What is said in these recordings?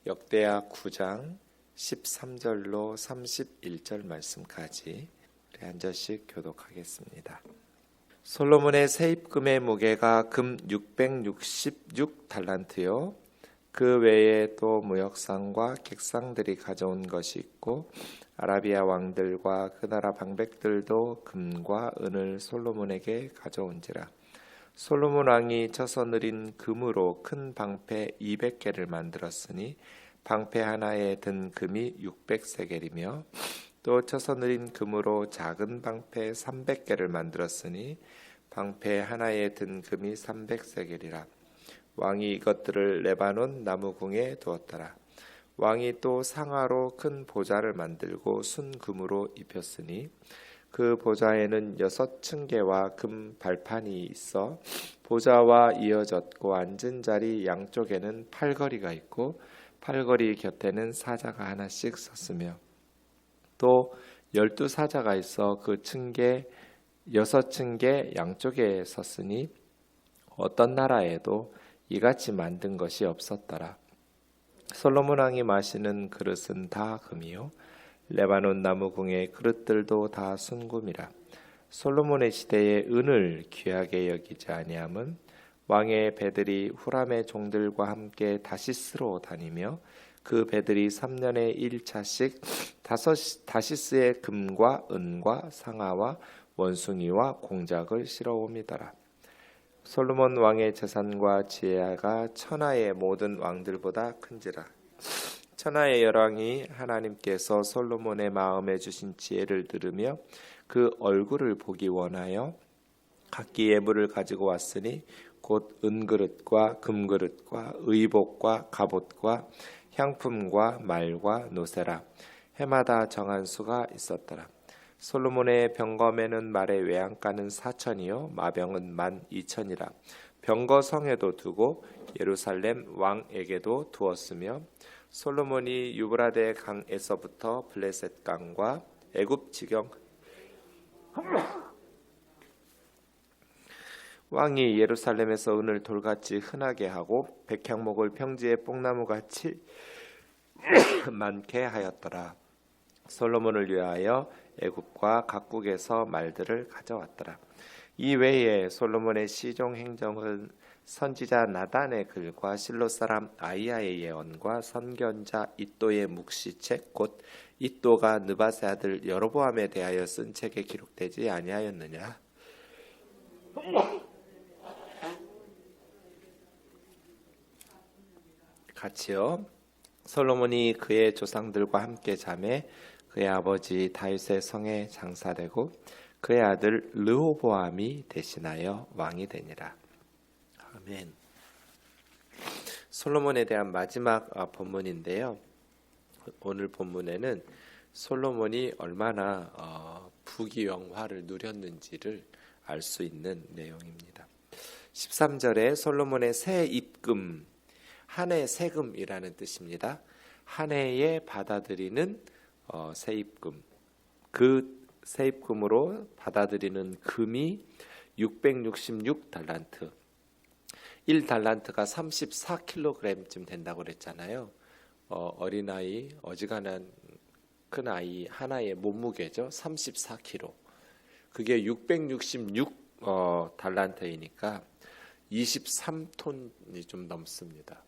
역대하 9장 13절로 31절 말씀까지 우리 한 절씩 교독하겠습니다. 솔로몬의 세입금의 무게가 금 666달란트요. 그 외에 또 무역상과 객상들이 가져온 것이 있고 아라비아 왕들과 그 나라 방백들도 금과 은을 솔로몬에게 가져온지라. 솔로몬 왕이 쳐서 느린 금으로 큰 방패 200개를 만들었으니 방패 하나에 든 금이 600세겔이며 또 쳐서 느린 금으로 작은 방패 300개를 만들었으니 방패 하나에 든 금이 300세겔이라. 왕이 이것들을 레바논 나무궁에 두었더라. 왕이 또 상아로 큰 보좌를 만들고 순금으로 입혔으니 그 보좌에는 6층계와 금 발판이 있어 보좌와 이어졌고 앉은 자리 양쪽에는 팔걸이가 있고 팔걸이 곁에는 사자가 하나씩 섰으며 또 12사자가 있어 그 층계 6층계 양쪽에 섰으니 어떤 나라에도 이같이 만든 것이 없었더라. 솔로몬 왕이 마시는 그릇은 다 금이요 레바논 나무궁의 그릇들도 다 순금이라. 솔로몬의 시대에 은을 귀하게 여기지 아니함은 왕의 배들이 후람의 종들과 함께 다시스로 다니며 그 배들이 3년에 1차씩 다시스의 금과 은과 상아와 원숭이와 공작을 실어옵니다라. 솔로몬 왕의 재산과 지혜가 천하의 모든 왕들보다 큰지라. 천하의 열왕이 하나님께서 솔로몬의 마음에 주신 지혜를 들으며 그 얼굴을 보기 원하여 각기 예물을 가지고 왔으니 곧 은그릇과 금그릇과 의복과 갑옷과 향품과 말과 노새라. 해마다 정한 수가 있었더라. 솔로몬의 병검에는 말의 외양간은 4천이요 마병은 12,000이라. 병거 성에도 두고 예루살렘 왕에게도 두었으며 솔로몬이 유브라데 강에서부터 블레셋 강과 애굽 지경 왕이 예루살렘에서 은을 돌같이 흔하게 하고 백향목을 평지에 뽕나무같이 많게 하였더라. 솔로몬을 위하여 애굽과 각국에서 말들을 가져왔더라. 이 외에 솔로몬의 시종 행정은 선지자 나단의 글과 실로 사람 아이야의 예언과 선견자 이또의 묵시책 곧 이또가 느밧의 아들 여로보암에 대하여 쓴 책에 기록되지 아니하였느냐. 같이요. 솔로몬이 그의 조상들과 함께 자매 그의 아버지 다윗의 성에 장사되고 그의 아들 르호보암이 대신하여 왕이 되니라. 아멘. 솔로몬에 대한 마지막 본문인데요. 오늘 본문에는 솔로몬이 얼마나 부귀영화를 누렸는지를 알 수 있는 내용입니다. 13절에 솔로몬의 새 입금, 한 해 세금이라는 뜻입니다. 한 해에 받아들이는 세입금, 그 세입금으로 받아들이는 금이 666달란트, 1달란트가 34kg쯤 된다고 그랬잖아요. 어린아이, 어지간한 큰아이 하나의 몸무게죠. 34kg. 그게 666달란트이니까 23톤이 좀 넘습니다.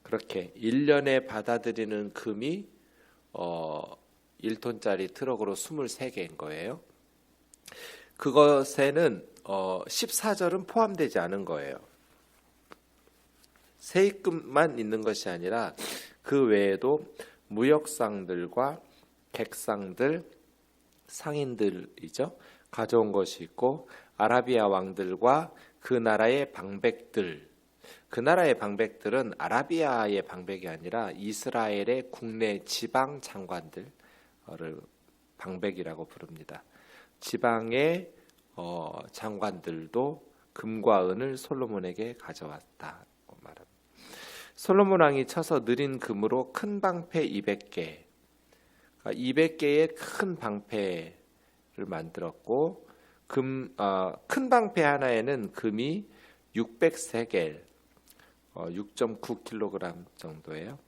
그렇게 1년에 받아들이는 금이 1톤짜리 트럭으로 23개인 거예요. 그것에는 14절은 포함되지 않은 거예요. 세입금만 있는 것이 아니라 그 외에도 무역상들과 객상들, 상인들이죠. 가져온 것이 있고 아라비아 왕들과 그 나라의 방백들, 그 나라의 방백들은 아라비아의 방백이 아니라 이스라엘의 국내 지방 장관들을 방백이라고 부릅니다. 지방의 장관들도 금과 은을 솔로몬에게 가져왔다고 말합니다. 솔로몬 왕이 쳐서 느린 금으로 큰 방패 200개, 200개의 큰 방패를 만들었고 큰 방패 하나에는 금이 600세겔, 6.9kg 정도예요.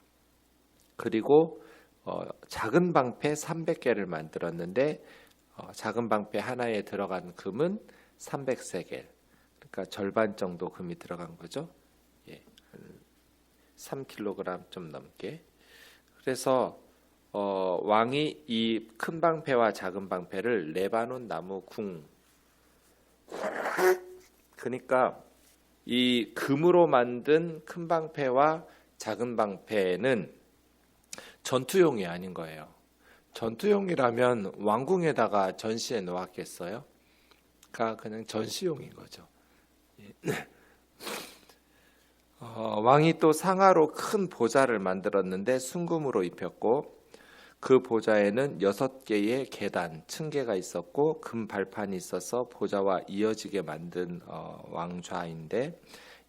그리고 작은 방패 300개를 만들었는데 작은 방패 하나에 들어간 금은 300세겔. 그러니까 절반 정도 금이 들어간 거죠. 예, 한 3kg 좀 넘게. 그래서 왕이 이 큰 방패와 작은 방패를 레바논 나무 궁, 그러니까 이 금으로 만든 큰 방패와 작은 방패는 전투용이 아닌 거예요. 전투용이라면 왕궁에다가 전시해 놓았겠어요? 그러니까 그냥 전시용인 거죠. 왕이 또 상아로 큰 보좌를 만들었는데 순금으로 입혔고 그 보좌에는 6개의 계단, 층계가 있었고 금 발판이 있어서 보좌와 이어지게 만든 왕좌인데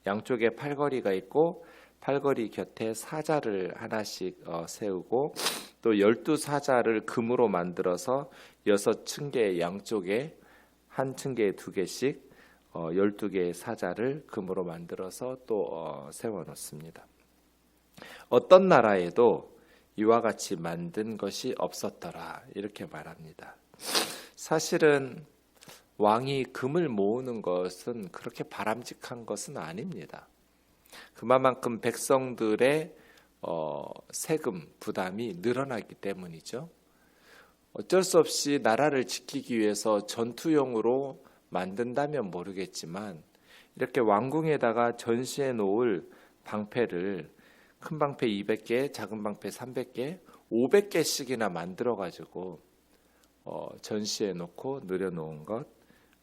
양쪽에 팔걸이가 있고 팔걸이 곁에 사자를 하나씩 세우고 또 12사자를 금으로 만들어서 6층계 양쪽에 한 층계에 2개씩 12개의 사자를 금으로 만들어서 또 세워놓습니다. 어떤 나라에도 이와 같이 만든 것이 없었더라 이렇게 말합니다. 사실은 왕이 금을 모으는 것은 그렇게 바람직한 것은 아닙니다. 그만큼 백성들의 세금 부담이 늘어나기 때문이죠. 어쩔 수 없이 나라를 지키기 위해서 전투용으로 만든다면 모르겠지만 이렇게 왕궁에다가 전시해 놓을 방패를 큰 방패 200개, 작은 방패 300개, 500개씩이나 만들어 가지고 전시해 놓고 늘여놓은 것,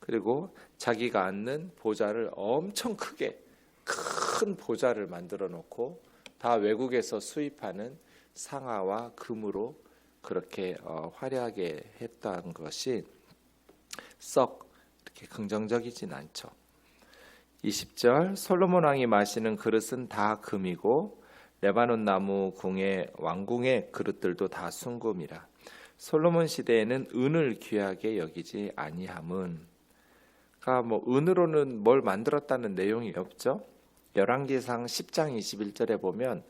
그리고 자기가 앉는 보좌를 엄청 크게 큰 보좌를 만들어 놓고 다 외국에서 수입하는 상아와 금으로 그렇게 화려하게 했던 것이 썩 이렇게 긍정적이진 않죠. 20절 솔로몬 왕이 마시는 그릇은 다 금이고 레바논 나무 궁의 왕궁의 그릇들도 다 순금이라. 솔로몬 시대에는 은을 귀하게 여기지 아니함은, 그러니까 뭐 은으로는 뭘 만들었다는 내용이 없죠. 열왕기상 10장 21절에 보면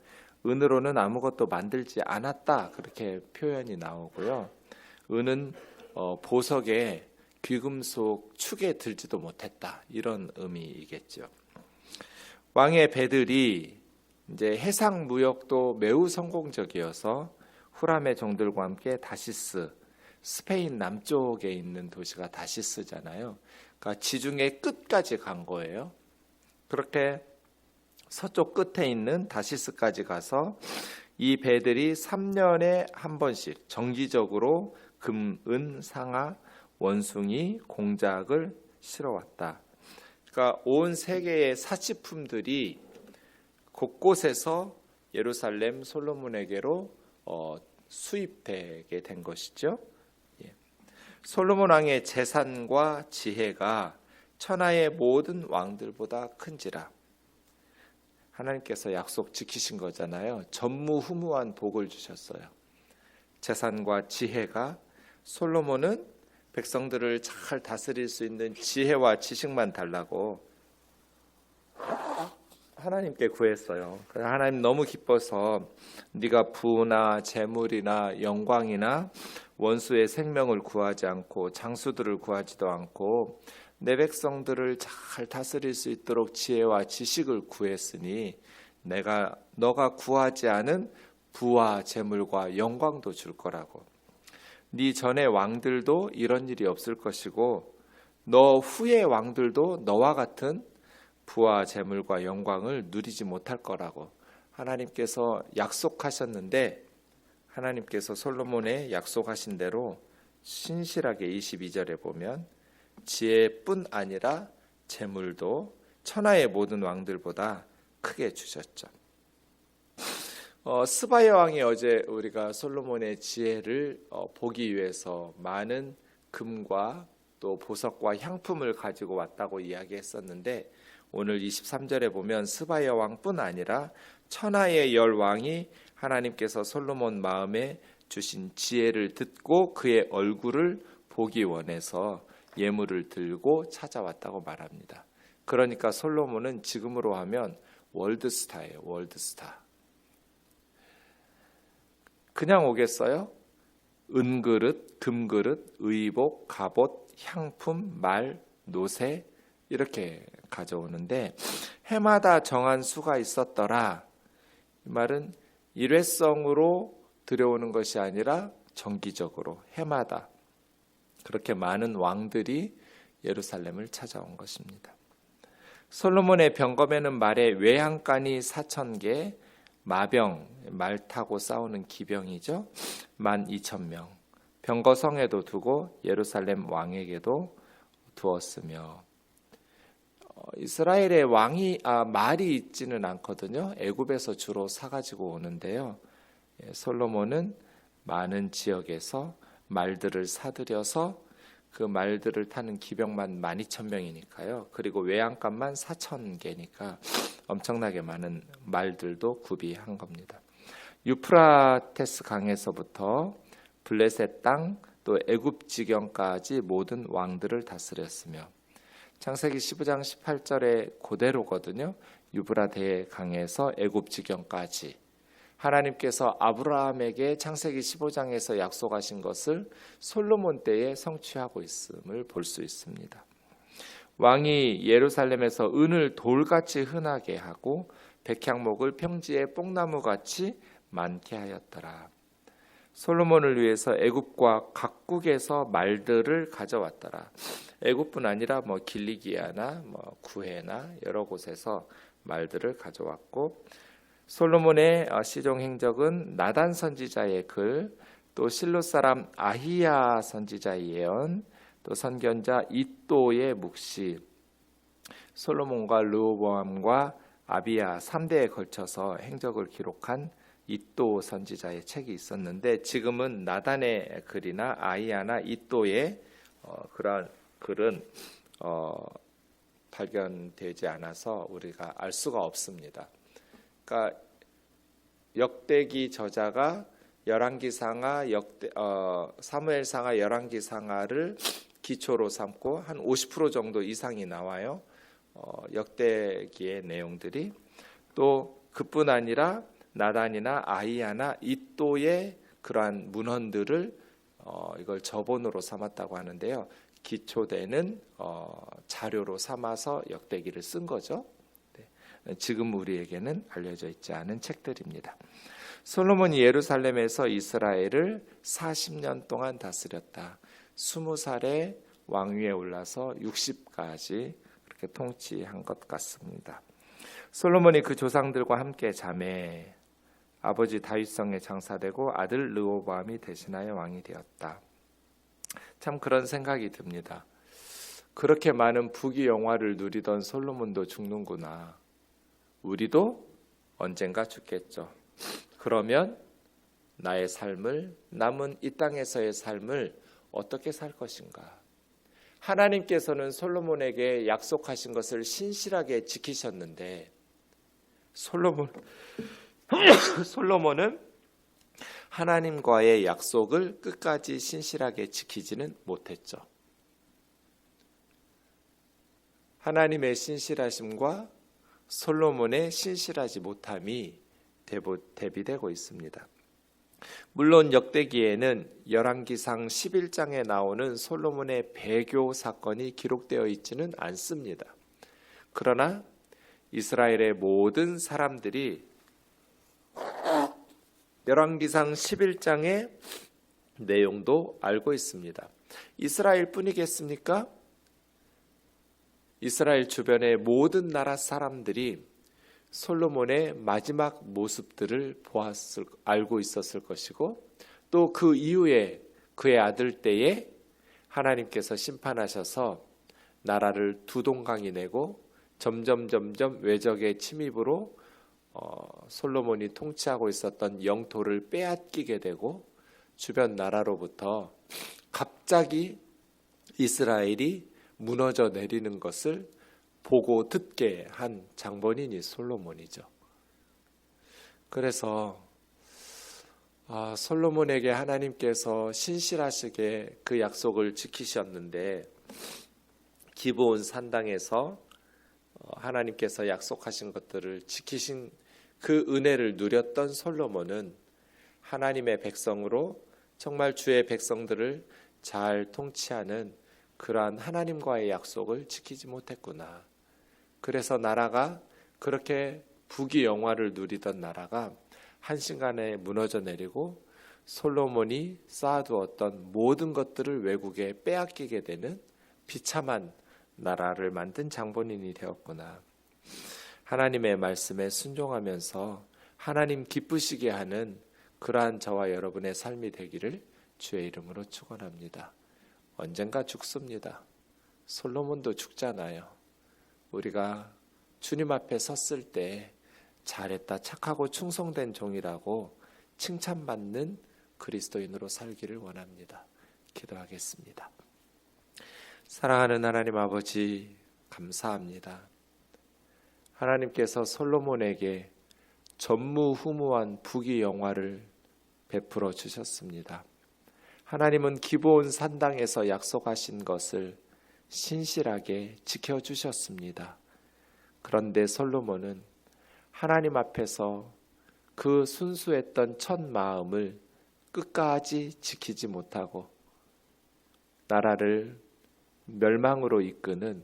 은으로는 아무것도 만들지 않았다 그렇게 표현이 나오고요. 은은 보석에 귀금속 축에 들지도 못했다 이런 의미이겠죠. 왕의 배들이 이제 해상 무역도 매우 성공적이어서 후람의 종들과 함께 다시스, 스페인 남쪽에 있는 도시가 다시스잖아요. 그러니까 지중해 끝까지 간 거예요. 그렇게 서쪽 끝에 있는 다시스까지 가서 이 배들이 3년에 한 번씩 정기적으로 금, 은, 상아, 원숭이, 공작을 실어왔다. 그러니까 온 세계의 사치품들이 곳곳에서 예루살렘 솔로몬에게로 수입되게 된 것이죠. 솔로몬 왕의 재산과 지혜가 천하의 모든 왕들보다 큰지라. 하나님께서 약속 지키신 거잖아요. 전무후무한 복을 주셨어요. 재산과 지혜가, 솔로몬은 백성들을 잘 다스릴 수 있는 지혜와 지식만 달라고 하나님께 구했어요. 하나님 너무 기뻐서 네가 부나 재물이나 영광이나 원수의 생명을 구하지 않고 장수들을 구하지도 않고 내 백성들을 잘 다스릴 수 있도록 지혜와 지식을 구했으니 내가 너가 구하지 않은 부와 재물과 영광도 줄 거라고. 네 전의 왕들도 이런 일이 없을 것이고 너 후의 왕들도 너와 같은 부와 재물과 영광을 누리지 못할 거라고 하나님께서 약속하셨는데, 하나님께서 솔로몬의 약속하신 대로 신실하게 22절에 보면 지혜뿐 아니라 재물도 천하의 모든 왕들보다 크게 주셨죠. 스바야 왕이 어제 우리가 솔로몬의 지혜를 보기 위해서 많은 금과 또 보석과 향품을 가지고 왔다고 이야기했었는데, 오늘 23절에 보면 스바야 왕뿐 아니라 천하의 열 왕이 하나님께서 솔로몬 마음에 주신 지혜를 듣고 그의 얼굴을 보기 원해서 예물을 들고 찾아왔다고 말합니다. 그러니까 솔로몬은 지금으로 하면 월드스타예요. 월드스타. 그냥 오겠어요? 은그릇, 금그릇, 의복, 갑옷, 향품, 말, 노새 이렇게 가져오는데 해마다 정한 수가 있었더라. 이 말은 일회성으로 들여오는 것이 아니라 정기적으로 해마다 그렇게 많은 왕들이 예루살렘을 찾아온 것입니다. 솔로몬의 병검에는 말의 외양간이 4,000개, 마병, 말 타고 싸우는 기병이죠. 12,000명. 병거성에도 두고 예루살렘 왕에게도 두었으며 이스라엘의 말이 있지는 않거든요. 애굽에서 주로 사가지고 오는데요. 솔로몬은 많은 지역에서 말들을 사들여서 그 말들을 타는 기병만 12,000명이니까요. 그리고 외양간만 4,000개니까 엄청나게 많은 말들도 구비한 겁니다. 유프라테스 강에서부터 블레셋 땅 또 애굽 지경까지 모든 왕들을 다스렸으며 창세기 15장 18절에 그대로거든요. 유브라데 강에서 애굽 지경까지 하나님께서 아브라함에게 창세기 15장에서 약속하신 것을 솔로몬 때에 성취하고 있음을 볼 수 있습니다. 왕이 예루살렘에서 은을 돌같이 흔하게 하고 백향목을 평지에 뽕나무같이 많게 하였더라. 솔로몬을 위해서 애굽과 각국에서 말들을 가져왔더라. 애굽뿐 아니라 길리기아나 구해나 여러 곳에서 말들을 가져왔고 솔로몬의 시종 행적은 나단 선지자의 글, 또 실로 사람 아히야 선지자의 예언, 또 선견자 이또의 묵시, 솔로몬과 르호보암과 아비야 3대에 걸쳐서 행적을 기록한 이또 선지자의 책이 있었는데 지금은 나단의 글이나 아히야나 이또의 그러한 글은 발견되지 않아서 우리가 알 수가 없습니다. 그러니까 역대기 저자가 열왕기상하, 사무엘상하, 열왕기상하를 기초로 삼고 한 50% 정도 이상이 나와요. 역대기의 내용들이. 또 그뿐 아니라 나단이나 아히야나 이또의 그러한 문헌들을 이걸 저본으로 삼았다고 하는데요. 기초되는 자료로 삼아서 역대기를 쓴 거죠. 지금 우리에게는 알려져 있지 않은 책들입니다. 솔로몬이 예루살렘에서 이스라엘을 40년 동안 다스렸다. 20살에 왕위에 올라서 60까지 그렇게 통치한 것 같습니다. 솔로몬이 그 조상들과 함께 자매 아버지 다윗성에 장사되고 아들 르호보암이 대신하여 왕이 되었다. 참 그런 생각이 듭니다. 그렇게 많은 부귀영화를 누리던 솔로몬도 죽는구나. 우리도 언젠가 죽겠죠. 그러면 나의 삶을, 남은 이 땅에서의 삶을 어떻게 살 것인가? 하나님께서는 솔로몬에게 약속하신 것을 신실하게 지키셨는데 솔로몬은 하나님과의 약속을 끝까지 신실하게 지키지는 못했죠. 하나님의 신실하심과 솔로몬의 신실하지 못함이 대비되고 있습니다. 물론 역대기에는 열왕기상 11장에 나오는 솔로몬의 배교 사건이 기록되어 있지는 않습니다. 그러나 이스라엘의 모든 사람들이 열왕기상 11장의 내용도 알고 있습니다. 이스라엘 뿐이겠습니까? 이스라엘 주변의 모든 나라 사람들이 솔로몬의 마지막 모습들을 알고 있었을 것이고 또 그 이후에 그의 아들 때에 하나님께서 심판하셔서 나라를 두 동강이 내고 점점 외적의 침입으로 솔로몬이 통치하고 있었던 영토를 빼앗기게 되고 주변 나라로부터 갑자기 이스라엘이 무너져 내리는 것을 보고 듣게 한 장본인이 솔로몬이죠. 그래서 솔로몬에게 하나님께서 신실하시게 그 약속을 지키셨는데 기브온 산당에서 하나님께서 약속하신 것들을 지키신 그 은혜를 누렸던 솔로몬은 하나님의 백성으로 정말 주의 백성들을 잘 통치하는 그러한 하나님과의 약속을 지키지 못했구나. 그래서 나라가 그렇게 부귀영화를 누리던 나라가 한순간에 무너져 내리고 솔로몬이 쌓아두었던 모든 것들을 외국에 빼앗기게 되는 비참한 나라를 만든 장본인이 되었구나. 하나님의 말씀에 순종하면서 하나님 기쁘시게 하는 그러한 저와 여러분의 삶이 되기를 주의 이름으로 축원합니다. 언젠가 죽습니다. 솔로몬도 죽잖아요. 우리가 주님 앞에 섰을 때 잘했다, 착하고 충성된 종이라고 칭찬받는 그리스도인으로 살기를 원합니다. 기도하겠습니다. 사랑하는 하나님 아버지, 감사합니다. 하나님께서 솔로몬에게 전무후무한 부귀영화를 베풀어 주셨습니다. 하나님은 기브온 산당에서 약속하신 것을 신실하게 지켜주셨습니다. 그런데 솔로몬은 하나님 앞에서 그 순수했던 첫 마음을 끝까지 지키지 못하고 나라를 멸망으로 이끄는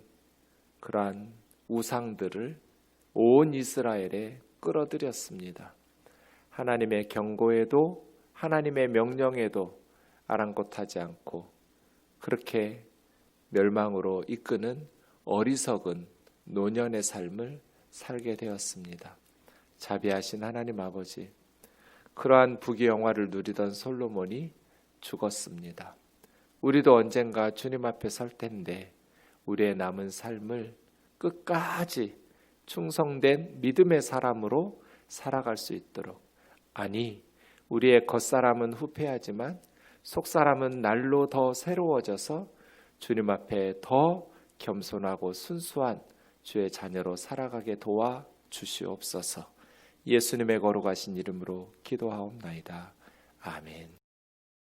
그러한 우상들을 온 이스라엘에 끌어들였습니다. 하나님의 경고에도 하나님의 명령에도 아랑곳하지 않고 그렇게 멸망으로 이끄는 어리석은 노년의 삶을 살게 되었습니다. 자비하신 하나님 아버지, 그러한 부귀영화를 누리던 솔로몬이 죽었습니다. 우리도 언젠가 주님 앞에 설 텐데 우리의 남은 삶을 끝까지 충성된 믿음의 사람으로 살아갈 수 있도록, 아니 우리의 겉사람은 후패하지만 속사람은 날로 더 새로워져서 주님 앞에 더 겸손하고 순수한 주의 자녀로 살아가게 도와 주시옵소서. 예수님의 거룩하신 이름으로 기도하옵나이다. 아멘.